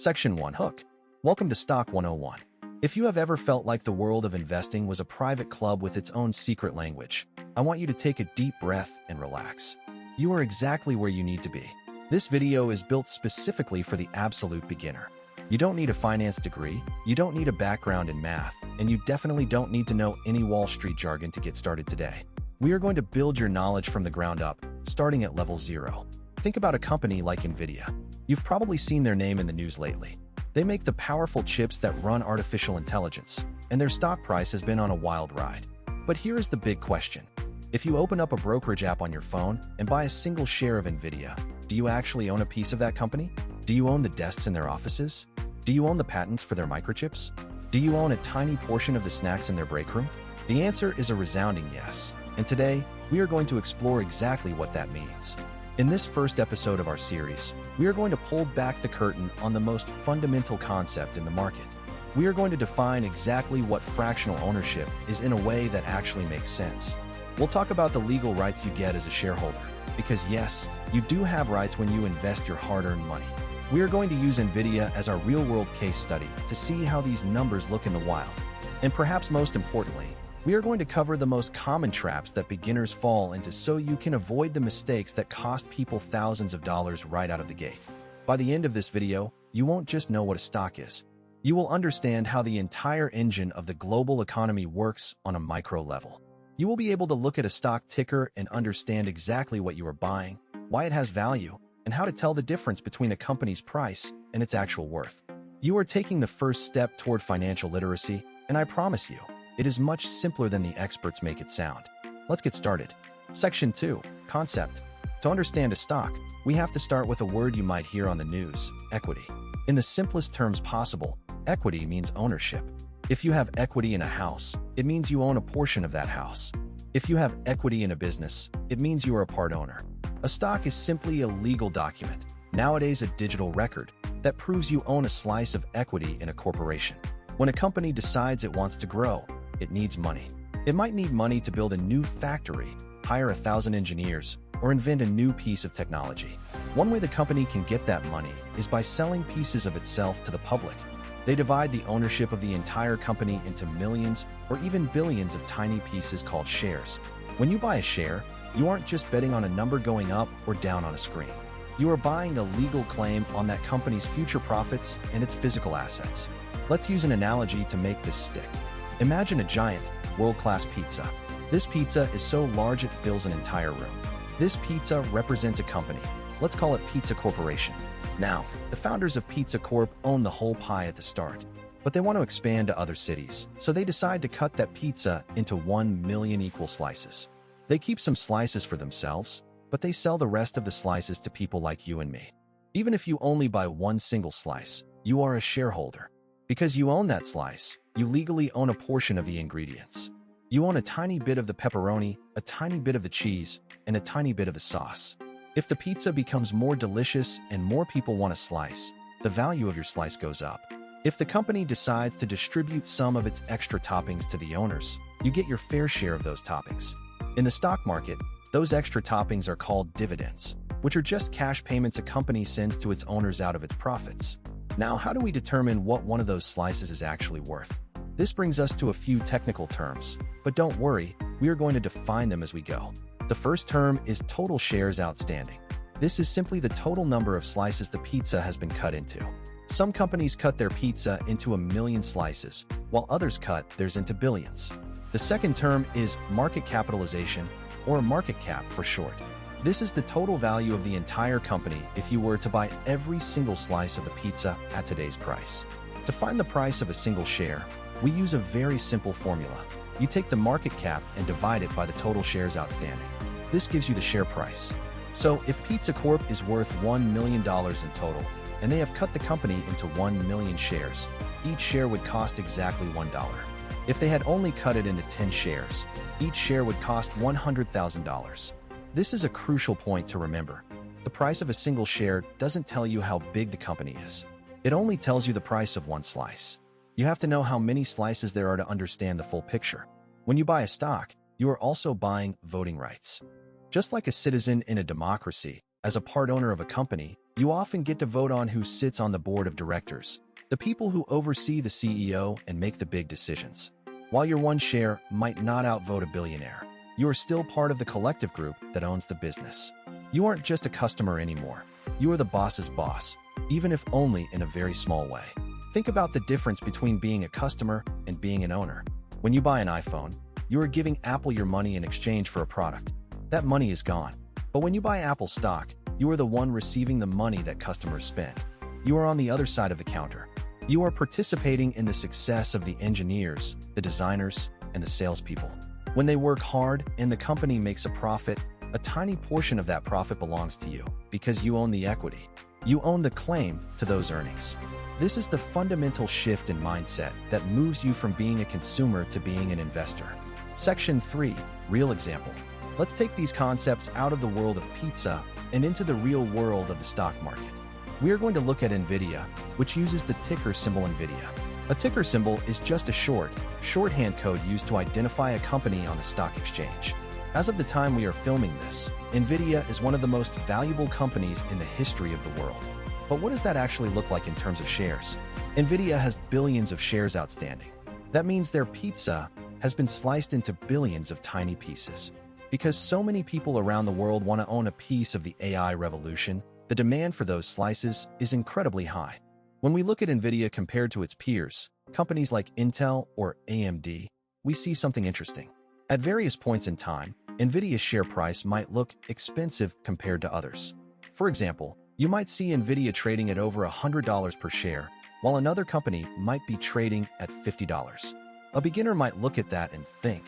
Section 1 Hook. Welcome to Stock 101. If you have ever felt like the world of investing was a private club with its own secret language, I want you to take a deep breath and relax. You are exactly where you need to be. This video is built specifically for the absolute beginner. You don't need a finance degree, you don't need a background in math, and you definitely don't need to know any Wall Street jargon to get started today. We are going to build your knowledge from the ground up, starting at level 0. Think about a company like NVIDIA. You've probably seen their name in the news lately. They make the powerful chips that run artificial intelligence, and their stock price has been on a wild ride. But here is the big question. If you open up a brokerage app on your phone and buy a single share of NVIDIA, do you actually own a piece of that company? Do you own the desks in their offices? Do you own the patents for their microchips? Do you own a tiny portion of the snacks in their break room? The answer is a resounding yes. And today, we are going to explore exactly what that means. In this first episode of our series, we are going to pull back the curtain on the most fundamental concept in the market. We are going to define exactly what fractional ownership is in a way that actually makes sense. We'll talk about the legal rights you get as a shareholder, because yes, you do have rights when you invest your hard-earned money. We are going to use NVIDIA as our real-world case study to see how these numbers look in the wild. And perhaps most importantly, we are going to cover the most common traps that beginners fall into so you can avoid the mistakes that cost people thousands of dollars right out of the gate. By the end of this video, you won't just know what a stock is. You will understand how the entire engine of the global economy works on a micro level. You will be able to look at a stock ticker and understand exactly what you are buying, why it has value, and how to tell the difference between a company's price and its actual worth. You are taking the first step toward financial literacy, and I promise you, it is much simpler than the experts make it sound. Let's get started. Section 2, Concept. To understand a stock, we have to start with a word you might hear on the news, equity. In the simplest terms possible, equity means ownership. If you have equity in a house, it means you own a portion of that house. If you have equity in a business, it means you are a part owner. A stock is simply a legal document, nowadays a digital record, that proves you own a slice of equity in a corporation. When a company decides it wants to grow, it needs money. It might need money to build a new factory, hire 1,000 engineers, or invent a new piece of technology. One way the company can get that money is by selling pieces of itself to the public. They divide the ownership of the entire company into millions or even billions of tiny pieces called shares. When you buy a share, you aren't just betting on a number going up or down on a screen. You are buying a legal claim on that company's future profits and its physical assets. Let's use an analogy to make this stick. Imagine a giant, world-class pizza. This pizza is so large it fills an entire room. This pizza represents a company. Let's call it Pizza Corporation. Now, the founders of Pizza Corp own the whole pie at the start, but they want to expand to other cities, so they decide to cut that pizza into 1 million equal slices. They keep some slices for themselves, but they sell the rest of the slices to people like you and me. Even if you only buy one single slice, you are a shareholder. Because you own that slice, you legally own a portion of the ingredients. You own a tiny bit of the pepperoni, a tiny bit of the cheese, and a tiny bit of the sauce. If the pizza becomes more delicious and more people want a slice, the value of your slice goes up. If the company decides to distribute some of its extra toppings to the owners, you get your fair share of those toppings. In the stock market, those extra toppings are called dividends, which are just cash payments a company sends to its owners out of its profits. Now, how do we determine what one of those slices is actually worth? This brings us to a few technical terms, but don't worry, we are going to define them as we go. The first term is total shares outstanding. This is simply the total number of slices the pizza has been cut into. Some companies cut their pizza into 1 million slices, while others cut theirs into billions. The second term is market capitalization, or market cap for short. This is the total value of the entire company if you were to buy every single slice of the pizza at today's price. To find the price of a single share, we use a very simple formula. You take the market cap and divide it by the total shares outstanding. This gives you the share price. So if Pizza Corp is worth $1 million in total, and they have cut the company into 1 million shares, each share would cost exactly $1. If they had only cut it into 10 shares, each share would cost $100,000. This is a crucial point to remember. The price of a single share doesn't tell you how big the company is. It only tells you the price of one slice. You have to know how many slices there are to understand the full picture. When you buy a stock, you are also buying voting rights. Just like a citizen in a democracy, As a part owner of a company, you often get to vote on who sits on the board of directors, the people who oversee the CEO and make the big decisions. While your one share might not outvote a billionaire, you are still part of the collective group that owns the business. You aren't just a customer anymore. You are the boss's boss, even if only in a very small way. Think about the difference between being a customer and being an owner. When you buy an iPhone, you are giving Apple your money in exchange for a product. That money is gone. But when you buy Apple stock, you are the one receiving the money that customers spend. You are on the other side of the counter. You are participating in the success of the engineers, the designers, and the salespeople. When they work hard and the company makes a profit, a tiny portion of that profit belongs to you because you own the equity. You own the claim to those earnings. This is the fundamental shift in mindset that moves you from being a consumer to being an investor. Section 3, Real Example. Let's take these concepts out of the world of pizza and into the real world of the stock market. We are going to look at NVIDIA, which uses the ticker symbol NVIDIA. A ticker symbol is just a shorthand code used to identify a company on the stock exchange. As of the time we are filming this, NVIDIA is one of the most valuable companies in the history of the world. But what does that actually look like in terms of shares? NVIDIA has billions of shares outstanding. That means their pizza has been sliced into billions of tiny pieces. Because so many people around the world want to own a piece of the AI revolution, the demand for those slices is incredibly high. When we look at NVIDIA compared to its peers, companies like Intel or AMD, we see something interesting. At various points in time, NVIDIA's share price might look expensive compared to others. For example, you might see NVIDIA trading at over $100 per share, while another company might be trading at $50. A beginner might look at that and think,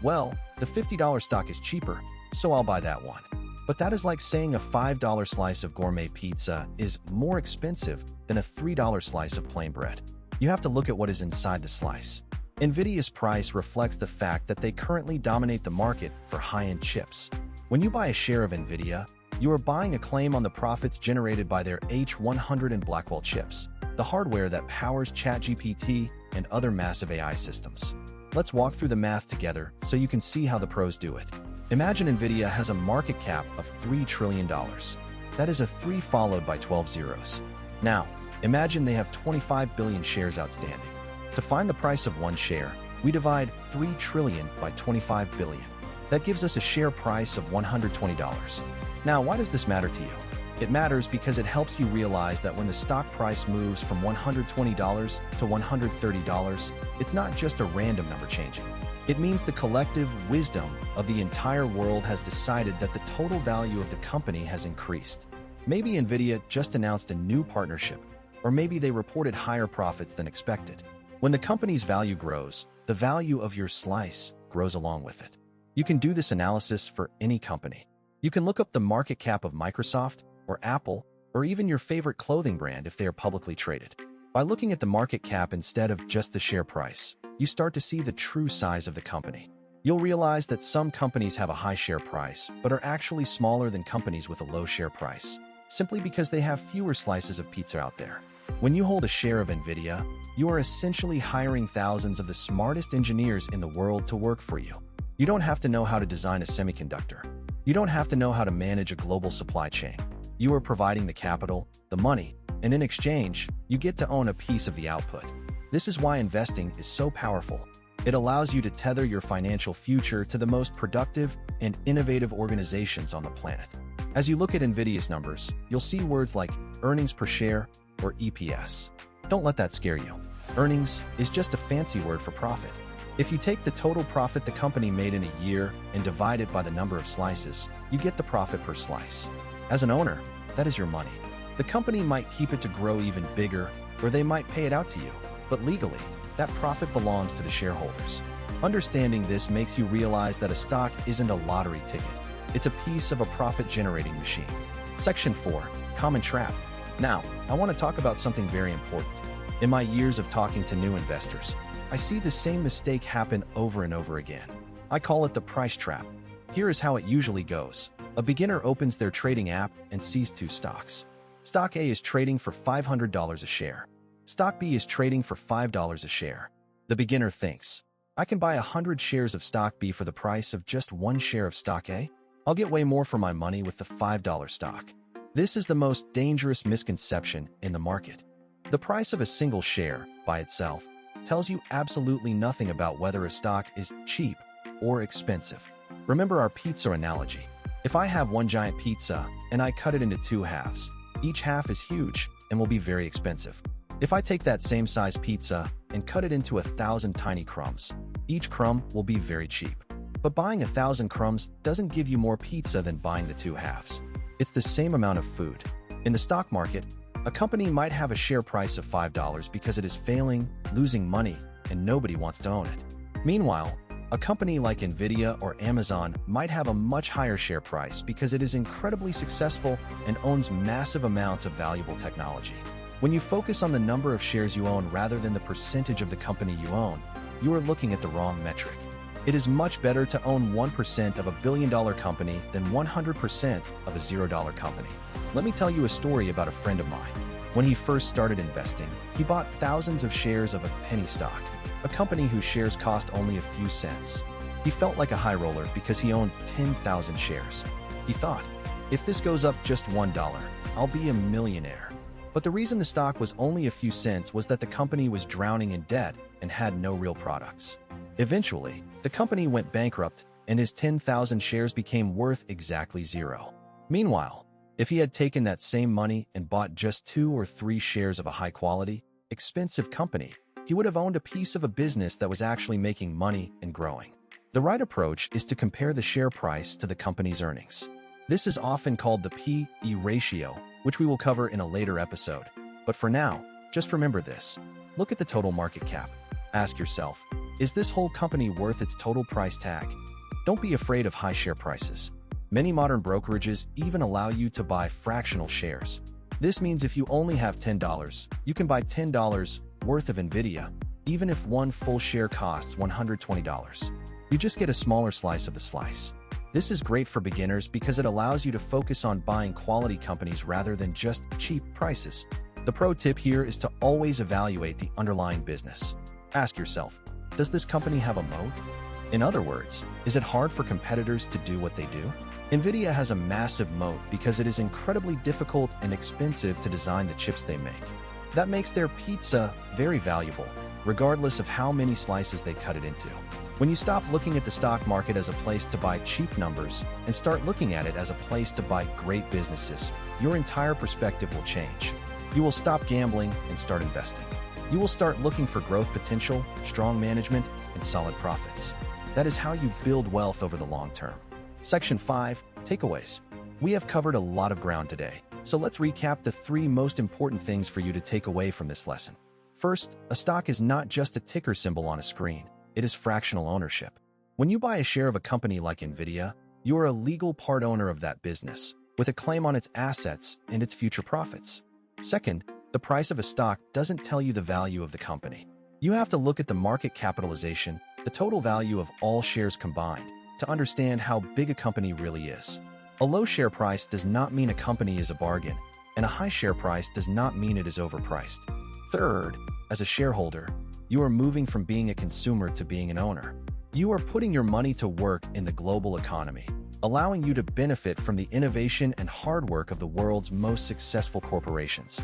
well, the $50 stock is cheaper, so I'll buy that one. But that is like saying a $5 slice of gourmet pizza is more expensive than a $3 slice of plain bread. You have to look at what is inside the slice. NVIDIA's price reflects the fact that they currently dominate the market for high-end chips. When you buy a share of NVIDIA, you are buying a claim on the profits generated by their H100 and Blackwell chips, the hardware that powers ChatGPT and other massive AI systems. Let's walk through the math together so you can see how the pros do it. Imagine NVIDIA has a market cap of $3 trillion. That is a 3 followed by 12 zeros. Now, imagine they have 25 billion shares outstanding. To find the price of one share, we divide 3 trillion by 25 billion. That gives us a share price of $120. Now, why does this matter to you? It matters because it helps you realize that when the stock price moves from $120 to $130, it's not just a random number changing. It means the collective wisdom of the entire world has decided that the total value of the company has increased. Maybe NVIDIA just announced a new partnership, or maybe they reported higher profits than expected. When the company's value grows, the value of your slice grows along with it. You can do this analysis for any company. You can look up the market cap of Microsoft, or Apple, or even your favorite clothing brand if they are publicly traded. By looking at the market cap instead of just the share price, you start to see the true size of the company. You'll realize that some companies have a high share price, but are actually smaller than companies with a low share price, simply because they have fewer slices of pizza out there. When you hold a share of NVIDIA, you are essentially hiring thousands of the smartest engineers in the world to work for you. You don't have to know how to design a semiconductor. You don't have to know how to manage a global supply chain. You are providing the capital, the money, and in exchange, you get to own a piece of the output. This is why investing is so powerful. It allows you to tether your financial future to the most productive and innovative organizations on the planet. As you look at NVIDIA's numbers, you'll see words like earnings per share or EPS. Don't let that scare you. Earnings is just a fancy word for profit. If you take the total profit the company made in a year and divide it by the number of slices, you get the profit per slice. As an owner, that is your money. The company might keep it to grow even bigger, or they might pay it out to you. But legally, that profit belongs to the shareholders. Understanding this makes you realize that a stock isn't a lottery ticket. It's a piece of a profit-generating machine. Section 4, Common Trap. Now, I want to talk about something very important. In my years of talking to new investors, I see the same mistake happen over and over again. I call it the price trap. Here is how it usually goes. A beginner opens their trading app and sees 2 stocks. Stock A is trading for $500 a share. Stock B is trading for $5 a share. The beginner thinks, I can buy 100 shares of stock B for the price of just 1 share of stock A. I'll get way more for my money with the $5 stock. This is the most dangerous misconception in the market. The price of a single share, by itself, tells you absolutely nothing about whether a stock is cheap or expensive. Remember our pizza analogy. If I have one giant pizza and I cut it into two halves, each half is huge and will be very expensive. If I take that same size pizza and cut it into 1,000 tiny crumbs, each crumb will be very cheap. But buying 1,000 crumbs doesn't give you more pizza than buying the two halves. It's the same amount of food. In the stock market, a company might have a share price of $5 because it is failing, losing money, and nobody wants to own it. Meanwhile, a company like NVIDIA or Amazon might have a much higher share price because it is incredibly successful and owns massive amounts of valuable technology. When you focus on the number of shares you own rather than the percentage of the company you own, you are looking at the wrong metric. It is much better to own 1% of a billion-dollar company than 100% of a $0 company. Let me tell you a story about a friend of mine. When he first started investing, he bought thousands of shares of a penny stock, a company whose shares cost only a few cents. He felt like a high roller because he owned 10,000 shares. He thought, if this goes up just $1, I'll be a millionaire. But the reason the stock was only a few cents was that the company was drowning in debt and had no real products. Eventually, the company went bankrupt and his 10,000 shares became worth exactly zero. Meanwhile, if he had taken that same money and bought just 2 or 3 shares of a high-quality, expensive company, he would have owned a piece of a business that was actually making money and growing. The right approach is to compare the share price to the company's earnings. This is often called the P/E ratio, which we will cover in a later episode. But for now, just remember this. Look at the total market cap. Ask yourself, is this whole company worth its total price tag? Don't be afraid of high share prices. Many modern brokerages even allow you to buy fractional shares. This means if you only have $10, you can buy $10 worth of NVIDIA, even if one full share costs $120. You just get a smaller slice of the slice. This is great for beginners because it allows you to focus on buying quality companies rather than just cheap prices. The pro tip here is to always evaluate the underlying business. Ask yourself, does this company have a moat? In other words, is it hard for competitors to do what they do? NVIDIA has a massive moat because it is incredibly difficult and expensive to design the chips they make. That makes their pizza very valuable, regardless of how many slices they cut it into. When you stop looking at the stock market as a place to buy cheap numbers and start looking at it as a place to buy great businesses, your entire perspective will change. You will stop gambling and start investing. You will start looking for growth potential, strong management, and solid profits. That is how you build wealth over the long term. Section 5, Takeaways. We have covered a lot of ground today, so let's recap the 3 most important things for you to take away from this lesson. First, a stock is not just a ticker symbol on a screen. It is fractional ownership. When you buy a share of a company like NVIDIA, you are a legal part owner of that business, with a claim on its assets and its future profits. Second, the price of a stock doesn't tell you the value of the company. You have to look at the market capitalization, the total value of all shares combined, to understand how big a company really is. A low share price does not mean a company is a bargain, and a high share price does not mean it is overpriced. Third, as a shareholder, you are moving from being a consumer to being an owner. You are putting your money to work in the global economy, allowing you to benefit from the innovation and hard work of the world's most successful corporations.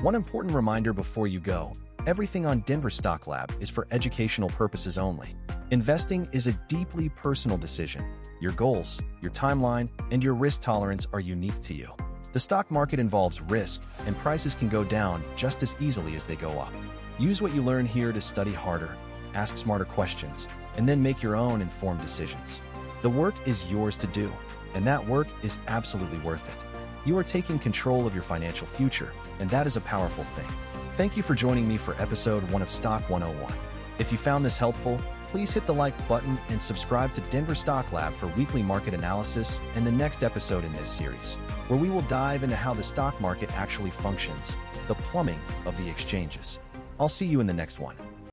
One important reminder before you go, everything on Denver Stock Lab is for educational purposes only. Investing is a deeply personal decision. Your goals, your timeline, and your risk tolerance are unique to you. The stock market involves risk, and prices can go down just as easily as they go up. Use what you learn here to study harder, ask smarter questions, and then make your own informed decisions. The work is yours to do, and that work is absolutely worth it. You are taking control of your financial future, and that is a powerful thing. Thank you for joining me for episode 1 of Stock 101. If you found this helpful, please hit the like button and subscribe to Denver Stock Lab for weekly market analysis and the next episode in this series, where we will dive into how the stock market actually functions, the plumbing of the exchanges. I'll see you in the next one.